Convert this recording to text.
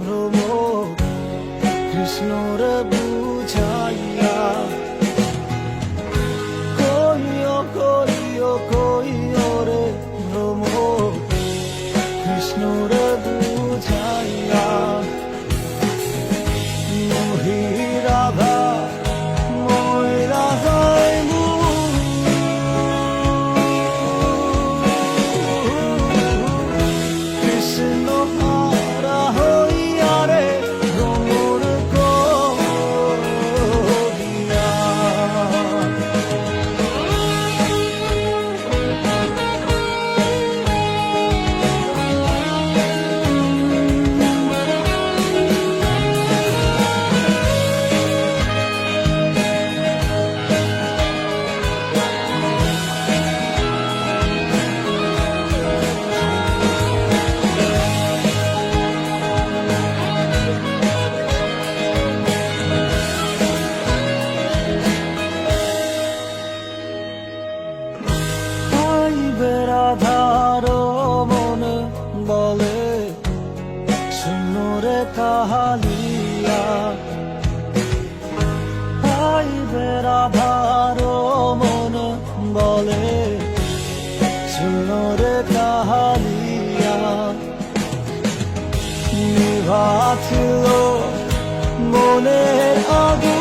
ভ্রমর কৃষ্ণর বুঝাইয়া কইও কইও কইও রে ভ্রমর কৃষ্ণর বুঝাইয়া মোহি রাধা মই রাধাই কৃষ্ণ হারা হইয়া রে ভ্রমর করিয়া রাধার মন বলে শুনরে কাহালিয়া আইবে রাধার মন বলে শুনরে কাহালিয়া নিভাছিল মনের আগুন